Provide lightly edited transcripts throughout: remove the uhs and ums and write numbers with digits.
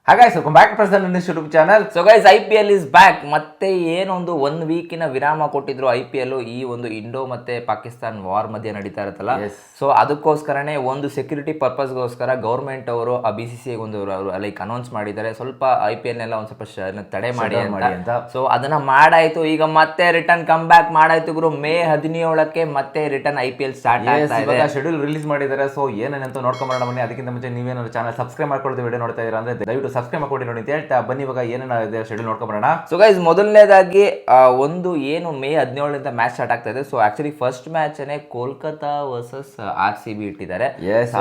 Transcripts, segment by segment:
Hi guys, welcome back to President Anish YouTube channel. So guys IPL is back. ಮತ್ತೆ ಏನೊಂದು 1 ವೀಕಿನ ವಿರಾಮ ಕೊಟ್ಟಿದ್ರು IPL ಈ ಒಂದು ಇಂಡೋ ಮತ್ತೆ ಪಾಕಿಸ್ತಾನ್ ವಾರ್ ಮಧ್ಯೆ ನಡೀತಾ ಇರುತ್ತಲ್ಲ. ಸೊ ಅದಕ್ಕೋಸ್ಕರನೇ ಒಂದು ಸೆಕ್ಯೂರಿಟಿ ಪರ್ಪಸ್ಗೋಸ್ಕರ ಗೌರ್ಮೆಂಟ್ ಅವರು ಆ BCCI ಒಂದು ಲೈಕ್ ಅನೌನ್ಸ್ ಮಾಡಿದ್ದಾರೆ, ಸ್ವಲ್ಪ IPL ನೆಲ್ಲ ಒಂದು ಸ್ವಲ್ಪ ತಡೆ ಮಾಡಿ ಅಂತ. ಸೊ ಅದನ್ನ ಮಾಡಾಯ್ತು, ಈಗ ಮತ್ತೆ ರಿಟರ್ನ್ ಕಮ್ ಬ್ಯಾಕ್ ಮಾಡಾಯ್ತು ಗುರು. ಮೇ 17ಕ್ಕೆ ಮತ್ತೆ ರಿಟರ್ನ್ IPL ಸ್ಟಾರ್ಟ್ ಆಗ್ತಾ ಇದೆ. ಶೆಡ್ಯೂಲ್ ರಿಲೀಸ್ ಮಾಡಿದ್ದಾರೆ. ಸೊ ಏನೇನಂತ ನೋಡ್ಕೊಂಬರೋಣ ಬನ್ನಿ. ಅದಕ್ಕಿಂತ ಮುಂಚೆ ನೀವೇನಾದ್ರು ಚಾನಲ್ ಸಬ್ಸ್ಕ್ರೈಬ್ ಮಾಡ್ಕೊಳ್ಳೋದು ವಿಡಿಯೋ ನೋಡ್ತಾ ಇದ್ದೀರಾ ಅಂದ್ರೆ ದಯವಿಟ್ಟು ಸಬ್ಸ್ಕ್ರೈಬ್ ಮಾಡ್ಕೊಂಡು ನೋಡಿ ಅಂತ ಹೇಳ್ತಾ ಬನ್ನಿ ಇವಾಗ ಏನೇನಾಗಿದೆ ಶೆಡ್ಯೂಲ್ ನೋಡ್ಕೊಂಬರೋಣ. ಸೊ ಗೈಸ್ ಮೊದಲನೇದಾಗಿ ಒಂದು ಏನು ಮೇ 17ರಿಂದ ಮ್ಯಾಚ್ ಸ್ಟಾರ್ಟ್ ಆಗ್ತಾ ಇದೆ. So actually first match Kolkata versus RCB ಇಟ್ಟಿದ್ದಾರೆ.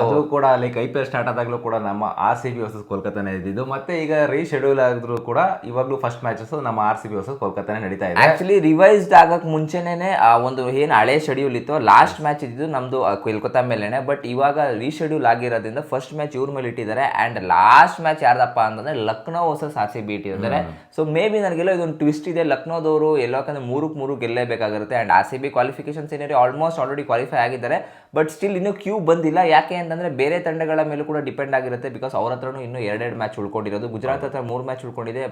ಅದು ಕೂಡ ಲೈಕ್ IPL ಸ್ಟಾರ್ಟ್ ಆದಾಗಲೂ ಕೂಡ ನಮ್ಮ RCB ವರ್ಸಸ್ ಕೋಲ್ಕತ್ತಾನೇ ಇದ್ದಿದ್ದು. ಮತ್ತೆ ಈಗ ರೀಶೆಡ್ಯೂಲ್ ಆಗಿದ್ರು ಕೂಡ ಇವಾಗಲೂ ಫಸ್ಟ್ ಮ್ಯಾಚಸ್ ನಮ್ಮ RCB ವರ್ಸಸ್ ಕೋಲ್ಕತ್ತಾನೇ ನಡೀತಾ ಇದೆ. ಆಕ್ಚುಲಿ ರಿವೈಸ್ಡ್ ಆಗಕ್ ಮುಂಚೆನೇ ಒಂದು ಏನು ಹಳೆ ಶೆಡ್ಯೂಲ್ ಇತ್ತು, ಲಾಸ್ಟ್ ಮ್ಯಾಚ್ ಇದ್ದು ನಮ್ದು ಕೋಲ್ಕತ್ತಾ ಮೇಲೆನೆ. ಬಟ್ ಇವಾಗ ರೀಶೆಡ್ಯೂಲ್ ಆಗಿರೋದ್ರಿಂದ ಫಸ್ಟ್ ಮ್ಯಾಚ್ ಇವ್ರ ಮೇಲೆ ಇಟ್ಟಿದ್ದಾರೆ. ಅಂಡ್ ಲಾಸ್ಟ್ ಮ್ಯಾಚ್ ಯಾರ್ದಪ್ಪ ಅಂತಂದ್ರೆ ಲಕ್ನೋ ವರ್ಸಸ್ RCB ಇಟ್ಟಿದ್ದಾರೆ. ಸೊ ಮೇ ಬಿ ನನಗೆಲ್ಲ ಇದೊಂದು ಟ್ವಿಸ್ಟ್ ಇದೆ. ಲಕ್ನೋದವರು ಎಲ್ಲೋಕಂದ್ರೆ 3-3 ಗೆಲ್ಲೇಬೇಕಾಗಿರುತ್ತೆ. ಅಂಡ್ RCB ಕ್ವಾಲಿಫಿಕೇಶನ್ ಏನಿದೆ ಆಲ್ಮೋಸ್ಟ್ ಆಲ್ರೆಡಿ ಕ್ವಾಲಿಫೈ ಆಗಿದ್ದಾರೆ. ಬಟ್ ಸ್ಟಿಲ್ ಇನ್ನೂ ಕ್ಯೂ ಬಂದಿಲ್ಲ. ಯಾಕೆ ಅಂತಂದ್ರೆ ಬೇರೆ ತಂಡಗಳ ಮೇಲೂ ಕೂಡ ಡಿಪೆಂಡ್ ಆಗಿರುತ್ತೆ. ಬಿಕಾಸ್ ಅವ್ರ ಹತ್ರನೂ ಇನ್ನೂ 2 ಮ್ಯಾಚ್ ಉಳ್ಕೊಂಡಿರೋದು. ಗುಜರಾತ್ ಹತ್ರ 3 ಮ್ಯಾಚ್ ಉಳ್ಕೊಂಡಿದೆ,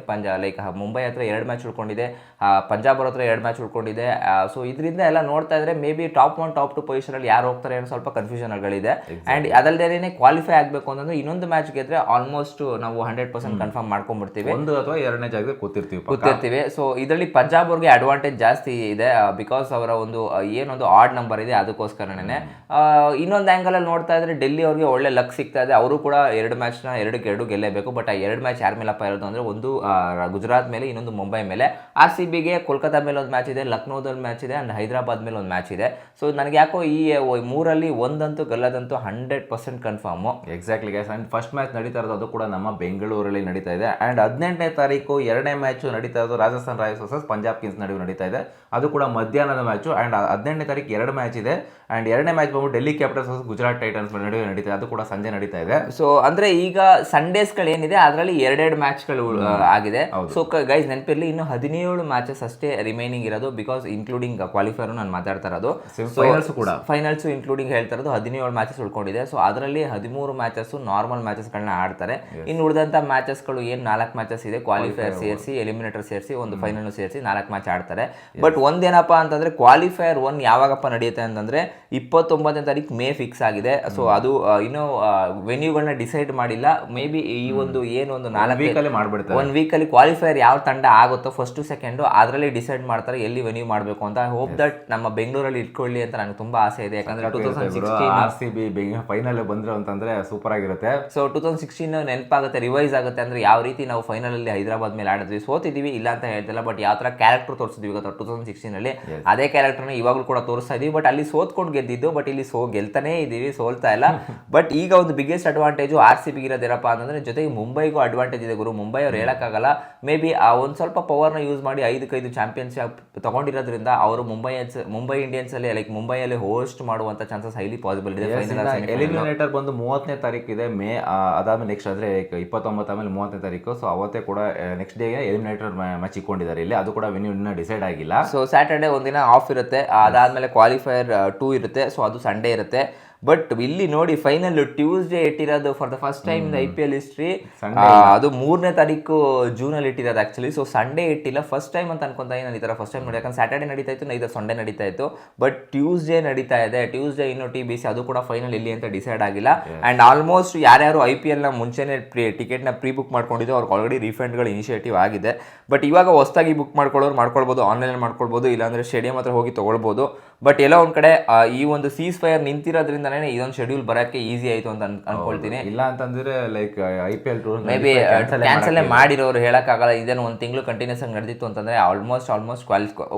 ಲೈಕ್ ಮುಂಬೈ ಹತ್ರ 2 ಮ್ಯಾಚ್ ಉಳ್ಕೊಂಡಿದೆ, ಪಂಜಾಬ್ ಅವ್ರ ಹತ್ರ 2 ಮ್ಯಾಚ್ ಉಳ್ಕೊಂಡಿದೆ. ಸೊ ಇದರಿಂದ ಎಲ್ಲ ನೋಡ್ತಾ ಇದ್ರೆ may be top 1 top 2 position ಅಲ್ಲಿ ಯಾರು ಹೋಗ್ತಾರೆ ಅನ್ನೋ ಸ್ವಲ್ಪ ಕನ್ಫ್ಯೂಷನ್ಗಳಿದೆ. ಅಂಡ್ ಅದಲ್ಲದೇನೆ ಕ್ವಾಲಿಫೈ ಆಗಬೇಕು ಅಂತಂದ್ರೆ ಇನ್ನೊಂದು ಮ್ಯಾಚ್ ಗೆದ್ರೆ ಆಲ್ಮೋಸ್ಟ್ ನಾವು 100% ಕನ್ಫರ್ಮ್ ಮಾಡ್ಕೊಂಡ್ಬಿಡ್ತೀವಿ, 1 ಅಥವಾ 2ನೇ ಜಾಗದಲ್ಲಿ ಕೂತಿರ್ತೀವಿ. ಸೊ ಇದರಲ್ಲಿ ಪಂಜಾಬ್ ಅವ್ರಿಗೆ ಅಡ್ವಾಂಟೇಜ್ ಜಾಸ್ತಿ ಇದೆ, ಬಿಕಾಸ್ ಅವರ ಒಂದು ಏನೊಂದು ಆಡ್ ನಂಬರ್ ಇದೆ ಅದಕ್ಕೋಸ್ಕರನೇ. ಇನ್ನೊಂದು ಆಂಗಲ್ ಅಲ್ಲಿ ನೋಡ್ತಾ ಇದ್ರೆ ಡೆಲ್ಲಿ ಅವ್ರಿಗೆ ಒಳ್ಳೆ ಲಕ್ ಸಿಗ್ತಾ ಇದೆ. ಅವರು ಕೂಡ 2 ಮ್ಯಾಚ್ನ 2 ಗೆಲ್ಲೇಬೇಕು. ಬಟ್ ಆ 2 ಮ್ಯಾಚ್ ಯಾರ ಮೇಲಪ್ಪ ಇರೋದು ಅಂದ್ರೆ ಒಂದು ಗುಜರಾತ್ ಮೇಲೆ, ಇನ್ನೊಂದು ಮುಂಬೈ ಮೇಲೆ. RCBಗೆ ಕೋಲ್ಕತ್ತಾ ಮೇಲೆ ಒಂದು ಮ್ಯಾಚ್ ಇದೆ, ಲಕ್ನೋದಲ್ಲಿ ಮ್ಯಾಚ್ ಇದೆ, ಅಂಡ್ ಹೈದರಾಬಾದ್ ಮೇಲೆ ಒಂದು ಮ್ಯಾಚ್ ಇದೆ. ಸೊ ನನಗೆ ಯಾಕೋ ಈ 3ರಲ್ಲಿ ಒಂದಂತೂ ಗೆಲ್ಲದಂತೂ 100% confirm. Exactly guys. And first match ನಡೀತಾ ಇರೋದು ಅದು ಕೂಡ ನಮ್ಮ ಬೆಂಗಳೂರಲ್ಲಿ ನಡೀತಾ ಇದೆ. ಅಂಡ್ 18ನೇ ತಾರೀಕು 2ನೇ ಮ್ಯಾಚ್ ನಡೀತಾ ಇರೋದು Rajasthan Royals versus Punjab Kings ನಡುವೆ ನಡೀತಾ ಇದೆ. ಅದು ಕೂಡ ಮಧ್ಯಾಹ್ನದ ಮ್ಯಾಚು. ಅಂಡ್ 18ನೇ ತಾರೀಕು 2 ಮ್ಯಾಚ್ ಇದೆ. ಅಂಡ್ 2ನೇ ಮ್ಯಾಚ್ ಬಂದು Delhi capitals versus Gujarat Titans ನಡುವೆ ನಡೀತಾ ಇದೆ. ಅದು ಕೂಡ ಸಂಜೆ ನಡೀತಾ ಇದೆ. ಸೊ ಅಂದ್ರೆ ಈಗ ಸಂಡೇಸ್ಗಳು ಏನಿದೆ ಅದರಲ್ಲಿ 2 ಮ್ಯಾಚ್ಗಳು ಆಗಿದೆ. ಸೊ ಗೈಸ್ ನೆನಪಿರ್ಲಿ, ಇನ್ನು 17 ಮ್ಯಾಚಸ್ ಅಷ್ಟೇ ರಿಮೈನಿಂಗ್ ಇರೋದು, ಬಿಕಾಸ್ ಇನ್ಕ್ಲೂಡಿಂಗ್ ಕ್ವಾಲಿಫೈರ್ ನಾನು ಮಾತಾಡ್ತಾ ಇರೋದು. ಫೈನಲ್ಸ್ ಇನ್ಕ್ಲೂಡಿಂಗ್ ಹೇಳ್ತಾ ಇರೋದು 17 ಮ್ಯಾಚಸ್ ಉಳ್ಕೊಂಡಿದೆ. ಸೊ ಅದರಲ್ಲಿ 13 ಮ್ಯಾಚಸ್ ನಾರ್ಮಲ್ ಮ್ಯಾಚಸ್ಗಳನ್ನ ಆಡ್ತಾರೆ. ಇನ್ನು ಉಳಿದಂತ ಮ್ಯಾಚಸ್ಗಳು ಏನು 4 ಮ್ಯಾಚಸ್ ಇದೆ, ಕ್ವಾಲಿಫೈರ್ ಸೇರಿಸಿ, ಎಲಿಮಿನೇಟರ್ ಸೇರಿಸಿ, ಒಂದು ಫೈನಲ್ ಸೇರಿಸಿ 4 ಮ್ಯಾಚ್ ಆಡ್ತಾರೆ. ಬಟ್ ಒಂದೇನಪ್ಪ ಅಂತಂದ್ರೆ ಕ್ವಾಲಿಫೈರ್ 1 ಯಾವಾಗಪ್ಪ ನಡೆಯುತ್ತೆ ಅಂತಂದ್ರೆ 29ನೇ ತಾರೀಕು ಮೇ ಫಿಕ್ಸ್ ಆಗಿದೆ. ಸೊ ಅದು ಇನ್ನೂ ವೆನ್ಯೂಗಳನ್ನ ಡಿಸೈಡ್ ಮಾಡಿಲ್ಲ. ಮೇ ಬಿ ಈ ಒಂದು ಏನೊಂದು 4 ವೀಕಲ್ಲಿ ಮಾಡ್ಬಿಡ್ತಾರೆ. 1 ವೀಕಲ್ಲಿ ಕ್ವಾಲಿಫೈರ್ ಯಾವ ತಂಡ ಆಗುತ್ತೋ ಫಸ್ಟ್ ಸೆಕೆಂಡು ಅದರಲ್ಲಿ ಡಿಸೈಡ್ ಮಾಡ್ತಾರೆ ಎಲ್ಲಿ ವೆನ್ಯೂ ಮಾಡಬೇಕು ಅಂತ. ಹೋಪ್ ದಟ್ ನಮ್ಮ ಬೆಂಗಳೂರಲ್ಲಿ ಇಟ್ಕೊಳ್ಳಿ ಅಂತ ನನಗೆ ತುಂಬಾ ಆಸೆ ಇದೆ. ಯಾಕಂದ್ರೆ 2016 RCB ಫೈನಲ್ ಬಂದ್ರು ಅಂತಂದ್ರೆ ಸೂಪರ್ ಆಗಿರುತ್ತೆ. ಸೊ 2016 ನೆನಪಾಗುತ್ತೆ, ರಿವೈಸ್ ಆಗುತ್ತೆ. ಅಂದ್ರೆ ಯಾವ ರೀತಿ ನಾವು ಫೈನಲ್ ಅಲ್ಲಿ ಹೈದರಾಬಾದ್ ಮೇಲೆ ಆಡಿದ್ವಿ, ಸೋತಿದೀವಿ ಇಲ್ಲ ಅಂತ ಹೇಳ್ತಿಲ್ಲ, ಬಟ್ ಯಾವ ತರ ಕ್ಯಾರೆಕ್ಟರ್ ತೋರಿಸಿದ್ವಿ ಗೊತ್ತಾ 2016 ಅಲ್ಲಿ, ಅದೇ ಕ್ಯಾರೆಕ್ಟರ್ನ ಇವಾಗಲೂ ಕೂಡ ತೋರಿಸ್ತಾ ಇದೀವಿ. ಬಟ್ ಅಲ್ಲಿ ಸೋತ್ಕೊಂಡು ಗೆದ್ದಿದ್ದು, ಬಟ್ ಇಲ್ಲಿ ಗೆಲ್ತಾನೇ ಇದೀವಿ, ಸೋಲ್ತಾ ಇಲ್ಲ. ಬಟ್ ಈಗ ಒಂದು ಬಿಗ್ಗೆಸ್ಟ್ ಅಡ್ವಾಂಟೇಜು RCB ಇರೋದೇನಪ್ಪ ಅಂತಂದ್ರೆ ಜೊತೆಗೆ ಮುಂಬೈಗೂ ಅಡ್ವಾಂಟೇಜ್ ಇದೆ ಗುರು. ಮುಂಬೈ ಅವ್ರು ಹೇಳಕ್ಕಾಗಲ್ಲ, ಮೇ ಬಿ ಆ ಒಂದು ಸ್ವಲ್ಪ ಪವರ್ನ ಯೂಸ್ ಮಾಡಿ 5 ಚಾಂಪಿಯನ್ಶಿಪ್ ತಗೊಂಡಿರೋದ್ರಿಂದ ಅವರು ಮುಂಬೈ ಇಂಡಿಯನ್ಸ್ ಅಲ್ಲಿ ಲೈಕ್ ಮುಂಬೈಯಲ್ಲಿ ಹೋಸ್ಟ್ ಮಾಡುವಂತ ಚಾನ್ಸಸ್ ಹೈಲಿ ಪಾಸಿಬಲ್ ಇದೆ. ಎಲಿಮಿನೇಟರ್ ಬಂದು 30ನೇ ತಾರೀಕು ಇದೆ ಮೇ. ಅದಾದ್ಮೇಲೆ ನೆಕ್ಸ್ಟ್ ಅಂದ್ರೆ 29 ಆಮೇಲೆ 30ನೇ ತಾರೀಕು. ಸೊ ಅವತ್ತೇ ಕೂಡ ನೆಕ್ಸ್ಟ್ ಡೇ ಎಲಿಮಿನೇಟರ್ ಮ್ಯಾಚ್ ಇಟ್ಕೊಂಡಿದ್ದಾರೆ ಇಲ್ಲಿ. ಅದು ಕೂಡ ವೆನ್ಯೂ ಇನ್ನೂ ಡಿಸೈಡ್ ಆಗಿಲ್ಲ. ಸೊ ಸ್ಯಾಟರ್ಡೆ ಒಂದಿನ ಆಫ್ ಇರುತ್ತೆ, ಅದಾದ್ಮೇಲೆ ಕ್ವಾಲಿಫೈರ್ 2 ಇರುತ್ತೆ. ಸೊ ಅದು ಸಂಡೇ ಇರುತ್ತೆ. ಬಟ್ ಇಲ್ಲಿ ನೋಡಿ ಫೈನಲ್ ಟ್ಯೂಸ್ಡೇ ಇಟ್ಟಿರೋದು for the first time in IPL history. ಅದು 3ನೇ ತಾರೀಕು ಜೂನಲ್ಲಿ ಇಟ್ಟಿರೋದು ಆಕ್ಚುಲಿ. ಸೊ ಸಂಡೇ ಇಟ್ಟಿಲ್ಲ, ಫಸ್ಟ್ ಟೈಮ್ ಅಂತ ಅನ್ಕೊಂತ ನಾನು ಈ ತರ ಫಸ್ಟ್ ಟೈಮ್ ನೋಡಿ. ಯಾಕಂದ್ರೆ ಸ್ಯಾಟರ್ಡೆ ನಡೀತಾ ಇತ್ತು, ನೈದರ್ ಸಂಡೇ ನಡೀತಾ ಇತ್ತು, ಬಟ್ ಟ್ಯೂಸ್ಡೇ ನಡೀತಾ ಇದೆ. ಟ್ಯೂಸ್ಡೇ ಇನ್ನು TBC, ಅದು ಕೂಡ ಫೈನಲ್ ಇಲ್ಲಿ ಅಂತ ಡಿಸೈಡ್ ಆಗಿಲ್ಲ. ಅಂಡ್ ಆಲ್ಮೋಸ್ಟ್ ಯಾರ್ಯಾರು IPL ನ ಮುಂಚೆನೆ ಟಿಕೆಟ್ನ ಪ್ರೀ ಬುಕ್ ಮಾಡ್ಕೊಂಡಿದ್ದು ಅವ್ರಿಗೆ ಆಲ್ರೆಡಿ ರಿಫಂಡ್ಗಳು ಇನಿಷಿಯೇಟಿವ್ ಆಗಿದೆ. ಬಟ್ ಇವಾಗ ಹೊಸದಾಗಿ ಬುಕ್ ಮಾಡ್ಕೊಳ್ಬೋದು, ಆನ್ಲೈನ್ ಮಾಡ್ಕೊಳ್ಬೋದು, ಇಲ್ಲಾಂದ್ರೆ ಸ್ಟೇಡಿಯಂ ಹತ್ರ ಹೋಗಿ ತಗೊಳ್ಬೋದು. ಬಟ್ ಎಲ್ಲ ಒಂದ್ ಕಡೆ ಈ ಒಂದು ಸೀಸ್ ಫೈರ್ ನಿಂತಿರೋದ್ರಿಂದ ಇದೊಂದು ಶೆಡ್ಯೂಲ್ ಬರಕ್ಕೆ ಈಸಿ ಆಯ್ತು ಅಂತ ಅನ್ಕೊಳ್ತೀನಿ. ಇಲ್ಲ ಅಂತಂದ್ರೆ like IPL tour maybe cancel ಮಾಡಿರೋರು ಹೇಳಕ್ಕಾಗಲ್ಲ. ಇದೇನು 1 ತಿಂಗಳು ಕಂಟಿನ್ಯೂಸ್ ಆಗಿ ನಡೆದಿತ್ತು ಅಂತಂದ್ರೆ ಆಲ್ಮೋಸ್ಟ್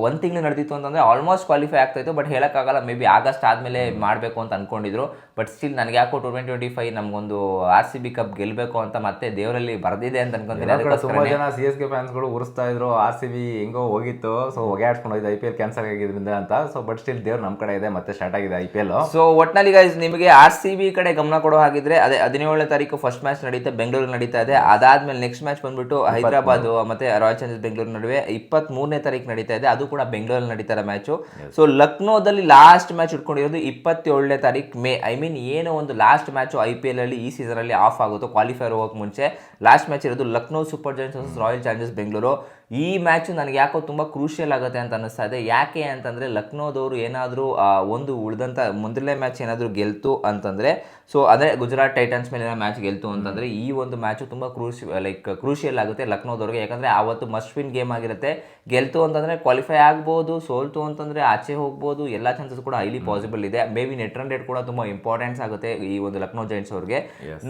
1 ತಿಂಗಳು ನಡೆದಿತ್ತು ಅಂತಂದ್ರೆ ಆಲ್ಮೋಸ್ಟ್ ಕ್ವಾಲಿಫೈ ಆಗ್ತಾ ಇತ್ತು. ಬಟ್ ಹೇಳಕ್ಕಾಗಲ್ಲ, ಮೇ ಬಿ ಆಗಸ್ಟ್ ಆದ್ಮೇಲೆ ಮಾಡಬೇಕು ಅಂತ ಅನ್ಕೊಂಡಿದ್ರು. ಬಟ್ ಸ್ಟಿಲ್ ನನಗೆ ಯಾಕೋ 2025 ನಮ್ಗೊಂದು RCB ಕಪ್ ಗೆಲ್ಬೇಕು ಅಂತ ಮತ್ತೆ ದೇವರಲ್ಲಿ ಬರ್ದಿದೆ ಅಂತ ಅನ್ಕೊಂತೀನಿ. ತುಂಬಾ ಜನ CSK ಫ್ಯಾನ್ಸ್ಗಳು ಉರಿಸ್ತಾ ಇದ್ರು, RCB ಹೆಂಗೋ ಹೋಗಿತ್ತು, ಸೊ ಹೊಗೆಯಾಡ್ಸ್ಕೊಂಡು ಹೋಯ್ತು IPL ಕ್ಯಾನ್ಸಲ್ ಆಗಿದ್ರಿಂದ ಅಂತ. ಸೊ ಬಟ್ ಸ್ಟಿಲ್ ದೇವ್ರು ನಮ್ಮ ಕಡೆ ಇದೆ, ಮತ್ತೆ ಸ್ಟಾರ್ಟ್ ಆಗಿದೆ IPL. ಸೊ ಒಟ್ನಲ್ಲಿ ಗೈಸ್ ನಿಮಗೆ RCB ಕಡೆ ಗಮನ ಕೊಡೋ ಹಾಗಿದ್ರೆ ಅದೇ 17ನೇ ತಾರೀಕು ಫಸ್ಟ್ ಮ್ಯಾಚ್ ನಡೀತಾ ಬೆಂಗಳೂರು ನಡೀತಾ ಇದೆ. ಅದಾದ್ಮೇಲೆ ನೆಕ್ಸ್ಟ್ ಮ್ಯಾಚ್ ಬಂದ್ಬಿಟ್ಟು ಹೈದರಾಬಾದ್ ಮತ್ತೆ ರಾಯಲ್ ಚಾಲೆಂಜರ್ಸ್ ಬೆಂಗಳೂರು ನಡುವೆ 23ನೇ ತಾರೀಕು ನಡೀತಾ ಇದೆ. ಅದು ಕೂಡ ಬೆಂಗಳೂರಲ್ಲಿ ನಡೀತಾ ಇರೋ ಮ್ಯಾಚು. ಸೊ ಲಕ್ನೋದಲ್ಲಿ ಲಾಸ್ಟ್ ಮ್ಯಾಚ್ ಇಟ್ಕೊಂಡಿರೋದು 27ನೇ ತಾರೀಕು ಮೇ. ಮೀನ್ ಏನೋ ಒಂದು ಲಾಸ್ಟ್ ಮ್ಯಾಚು IPL ಅಲ್ಲಿ ಈ ಸೀಸನಲ್ಲಿ ಆಫ್ ಆಗುತ್ತೋ ಕ್ವಾಲಿಫೈರ್ ಹೋಗೋಕೆ ಮುಂಚೆ ಲಾಸ್ಟ್ ಮ್ಯಾಚ್ ಇರೋದು Lucknow super Giants versus royal Challengers Bengaluru. ಈ ಮ್ಯಾಚು ನನಗೆ ಯಾಕೋ ತುಂಬ ಕ್ರೂಷಿಯಲ್ ಆಗುತ್ತೆ ಅಂತ ಅನ್ನಿಸ್ತಾ ಇದೆ. ಯಾಕೆ ಅಂತಂದರೆ ಲಕ್ನೋದವರು ಏನಾದರೂ ಒಂದು ಉಳಿದಂಥ ಮೊದಲನೇ ಮ್ಯಾಚ್ ಏನಾದರೂ ಗೆಲ್ತು ಅಂತಂದರೆ, ಸೊ ಅದೇ ಗುಜರಾತ್ ಟೈಟನ್ಸ್ ಮೇಲಿನ ಮ್ಯಾಚ್ ಗೆಲ್ತು ಅಂತಂದರೆ ಈ ಒಂದು ಮ್ಯಾಚು ತುಂಬ ಕ್ರೂಷಿಯಲ್ ಆಗುತ್ತೆ ಲಕ್ನೋದವ್ರಿಗೆ. ಯಾಕಂದರೆ ಆವತ್ತು ಮಸ್ಟ್ ವಿನ್ ಗೇಮ್ ಆಗಿರುತ್ತೆ. ಗೆಲ್ತು ಅಂತಂದರೆ ಕ್ವಾಲಿಫೈ ಆಗ್ಬೋದು, ಸೋಲ್ತು ಅಂತಂದರೆ ಆಚೆ ಹೋಗ್ಬೋದು, ಎಲ್ಲ ಚಾನ್ಸಸ್ ಕೂಡ ಹೈಲಿ ಪಾಸಿಬಲ್ ಇದೆ. May be net run rate ಕೂಡ ತುಂಬ ಇಂಪಾರ್ಟೆನ್ಸ್ ಆಗುತ್ತೆ ಈ ಒಂದು ಲಕ್ನೋ ಜೈಂಟ್ಸ್ ಅವ್ರಿಗೆ.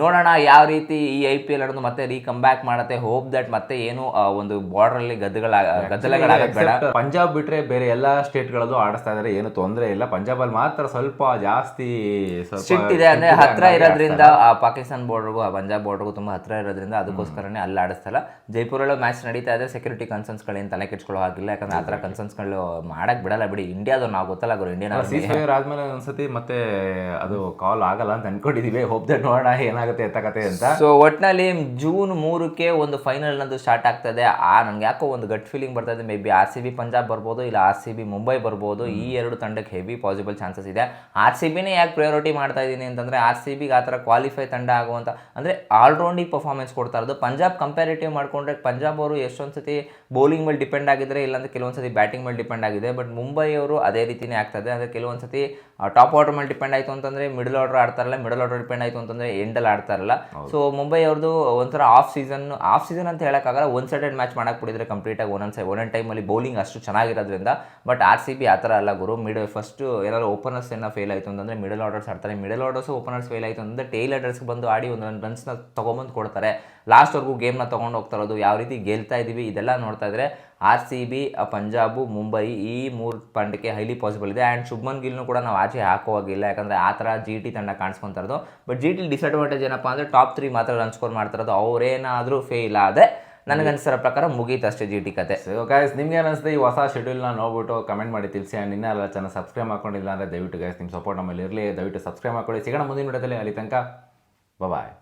ನೋಡೋಣ ಯಾವ ರೀತಿ ಈ IPL ಅನ್ನೋದು ಮತ್ತೆ ರೀಕಮ್ ಬ್ಯಾಕ್ ಮಾಡುತ್ತೆ. ಹೋಪ್ ದಟ್ ಮತ್ತೆ ಏನು ಒಂದು ಬಾರ್ಡರ್ ಅಲ್ಲಿ ಗದ್ದಲಗಳಾಗಬೇಡ. ಪಂಜಾಬ್ ಬಿಟ್ರೆ ಬೇರೆ ಎಲ್ಲಾ ಸ್ಟೇಟ್ ಗಳಲ್ಲೂ ಆಡಿಸ್ತಾ ಇದಾರೆ, ಏನು ತೊಂದರೆ ಇಲ್ಲ. ಪಂಜಾಬ್ ಅಲ್ಲಿ ಮಾತ್ರ ಸ್ವಲ್ಪ ಜಾಸ್ತಿ ಸ್ಟ್ರಿಕ್ಟ್ ಇದೆ. ಅಂದ್ರೆ ಹತ್ರ ಇರೋದ್ರಿಂದ ಪಾಕಿಸ್ತಾನ ಬಾರ್ಡರ್ಗೂ ಪಂಜಾಬ್ ಬಾರ್ಡರ್ಗೂ ತುಂಬಾ ಹತ್ರ ಇರೋದ್ರಿಂದ ಅದಕ್ಕೋಸ್ಕರನೇ ಅಲ್ಲಿ ಆಡಿಸ್ತಲ್ಲ. ಜೈಪುರಲ್ಲೂ ಮ್ಯಾಚ್ ನಡೀತಾ ಇದೆ. ಸೆಕ್ಯೂರಿಟಿ ಕನ್ಸರ್ನ್ಸ್ ಗಳೇನು ತಲೆ ಕೆಡ್ಸ್ಕೊಳ್ಳೋ ಹಾಗಿಲ್ಲ. ಯಾಕಂದ್ರೆ ಆತರ ಕನ್ಸರ್ನ್ಸ್ ಗಳು ಮಾಡಕ್ ಬಿಡಲ್ಲ ಬಿಡಿ. ಇಂಡಿಯಾದ ನಾವು ಗೊತ್ತಲ್ಲ ಗುರು, ಇಂಡಿಯನ್ ಆದ್ಮೇಲೆ ಒಂದ್ಸತಿ ಮತ್ತೆ ಅದು ಕಾಲ್ ಆಗಲ್ಲ ಅಂತ ಅನ್ಕೊಂಡಿದೀವಿ. ಹೋಪ್ ದಟ್ ನೋಡೋಣ ಏನಾಗುತ್ತೆ ಎತ್ತಕತೆ ಅಂತ. ಸೊ ಒಟ್ನಲ್ಲಿ ಜೂನ್ 3ಕ್ಕೆ ಒಂದು ಫೈನಲ್ ನಂದು ಸ್ಟಾರ್ಟ್ ಆಗ್ತದೆ. ನನ್ಗೆ ಯಾಕೋ ಒಂದು ಗಟ್ ಫೀಲಿಂಗ್ ಬರ್ತಾ ಇದೆ. ಮೇ ಬಿ RCB ಪಂಜಾಬ್ ಬರ್ಬೋದು, ಇಲ್ಲ RCB ಮುಂಬೈ ಬರ್ಬೋದು. ಈ ಎರಡು ತಂಡಕ್ಕೆ ಹೆವಿ ಪಾಸಿಬಲ್ ಚಾನ್ಸಸ್ ಇದೆ. RCBನೇ ಯಾಕೆ ಪ್ರಯಾರಿಟಿ ಮಾಡ್ತಾ ಇದ್ದೀನಿ ಅಂತಂದ್ರೆ RCBಗೆ ಆ ಥರ ಕ್ವಾಲಿಫೈ ತಂಡ ಆಗುವಂಥ ಅಂದರೆ ಆಲ್ರೌಂಡಿಗೆ ಪರ್ಫಾರ್ಮೆನ್ಸ್ ಕೊಡ್ತಾ ಇರೋದು. ಪಂಜಾಬ್ ಕಂಪ್ಯಾರಿಟಿವ್ ಮಾಡ್ಕೊಂಡ್ರೆ ಪಂಜಾಬ್ ಅವರು ಎಷ್ಟೊಂದು ಸತಿ ಬೌಲಿಂಗ್ ಮೇಲೆ ಡಿಪೆಂಡ್ ಆಗಿದ್ರೆ, ಇಲ್ಲಾಂದ್ರೆ ಕೆಲವೊಂದು ಸತಿ ಬ್ಯಾಟಿಂಗ್ ಮೇಲೆ ಡಿಪೆಂಡ್ ಆಗಿದೆ. ಬಟ್ ಮುಂಬೈ ಅವರು ಅದೇ ರೀತಿನೇ ಆಗ್ತದೆ. ಅಂದರೆ ಕೆಲವೊಂದು ಸತಿ ಟಾಪ್ ಆರ್ಡರ್ ಮೇಲೆ ಡಿಪೆಂಡ್ ಆಯಿತು ಅಂತಂದರೆ ಮಿಡಲ್ ಆರ್ಡರ್ ಆಡ್ತಾರಲ್ಲ, ಮಿಡಲ್ ಆರ್ಡರ್ ಡಿಪೆಂಡ್ ಆಯಿತು ಅಂತಂದರೆ ಎಂಡಲ್ಲಿ ಆಡ್ತಾರಲ್ಲ. ಸೊ ಮುಂಬೈ ಅವ್ರದ್ದು ಒಂಥರ ಆಫ್ ಸೀಸನ್ ಅಂತ ಹೇಳೋಕ್ಕಾಗಲ್ಲ. ಒನ್ ಸೈಡೆಡ್ ಮ್ಯಾಚ್ ಮಾಡಕ್ಕೆ ಬಿಡಿದ್ರೆ ಕಂಪ್ಲೀಟಾಗಿ ಒಂದೊಂದು ಟೈಮಲ್ಲಿ ಬೌಲಿಂಗ್ ಅಷ್ಟು ಚೆನ್ನಾಗಿರೋದ್ರಿಂದ. ಬಟ್ RCB ಆ ಥರ ಅಲ್ಲ ಗುರು. ಫಸ್ಟು ಏನಾದ್ರು ಓಪನರ್ಸ್ ಏನೋ ಫೇಲ್ ಆಯಿತು ಅಂತಂದರೆ ಮಿಡಲ್ ಆರ್ಡರ್ಸ್ ಆಡ್ತಾರೆ. ಮಿಡಲ್ ಆರ್ಡರ್ಸು ಓಪನರ್ಸ್ ಫೇಲ್ ಆಯಿತು ಅಂತಂದರೆ ಟೇಲ್ ಆರ್ಡರ್ಸ್ಗೆ ಬಂದು ಆಡಿ ಒಂದೊಂದು ರನ್ಸ್ನ ತೊಗೊಂಬಂದು ಕೊಡ್ತಾರೆ. ಲಾಸ್ಟ್ವರೆಗೂ ಗೇಮ್ನ ತೊಗೊಂಡು ಹೋಗ್ತಾ ಇರೋದು, ಯಾವ ರೀತಿ ಗೆಲ್ತಾ ಇದ್ದೀವಿ ಇದೆಲ್ಲ ನೋಡ್ತಾ ಇದ್ರೆ RCB, ಪಂಜಾಬು, ಮುಂಬೈ ಈ 3 ತಂಡಕ್ಕೆ ಹೈಲಿ ಪಾಸಿಬಲ್ ಇದೆ. ಆ್ಯಂಡ್ ಶುಭ್ಮನ್ ಗಿಲ್ನು ಕೂಡ ನಾವು ಆಚೆ ಹಾಕೋವಾಗಿಲ್ಲ. ಯಾಕಂದರೆ ಆ ಥರ GT ತಂಡ ಕಾಣಿಸ್ಕೊತಾ ಇರೋದು. ಬಟ್ GT ಡಿಸ್ಅಡ್ವಾಂಟೇಜ್ ಏನಪ್ಪ ಅಂದರೆ ಟಾಪ್ 3 ಮಾತ್ರ ರನ್ ಸ್ಕೋರ್ ಮಾಡ್ತಾ ಇರೋದು. ಅವರೇನಾದರೂ ಫೇಲ್ ಆದರೆ ನನಗನ್ಸಿರೋ ಪ್ರಕಾರ ಮುಗೀತು ಅಷ್ಟೇ GT ಕತೆ. ಸೊ ಗೈಸ್, ನಿಮ್ಗೆ ಅನಿಸುತ್ತೆ ಈ ಹೊಸ ಶೆಡ್ಯೂಲ್ನ ನೋಡ್ಬಿಟ್ಟು ಕಮೆಂಟ್ ಮಾಡಿ ತಿಳಿಸಿ. ಆ್ಯಂಡ್ ಇನ್ನೆಲ್ಲ ಚೆನ್ನಾಗಿ ಸಬ್ಸ್ಕ್ರೈಬ್ ಮಾಡ್ಕೊಂಡಿಲ್ಲ ಅಂದರೆ ದಯವಿಟ್ಟು ಗೈಸ್ ನಿಮ್ಮ ಸಪೋರ್ಟ್ ನಮ್ಮಲ್ಲಿ ಇರಲಿ. ದಯವಿಟ್ಟು ಸಬ್ಸ್ಕ್ರೈಬ್ ಮಾಡ್ಕೊಳ್ಳಿ. ಸಿಗೋಣ ಮುಂದಿನ ವಿಡಿಯೋದಲ್ಲಿ. ಅಲ್ಲಿ ತನಕ ಬಾಯ್.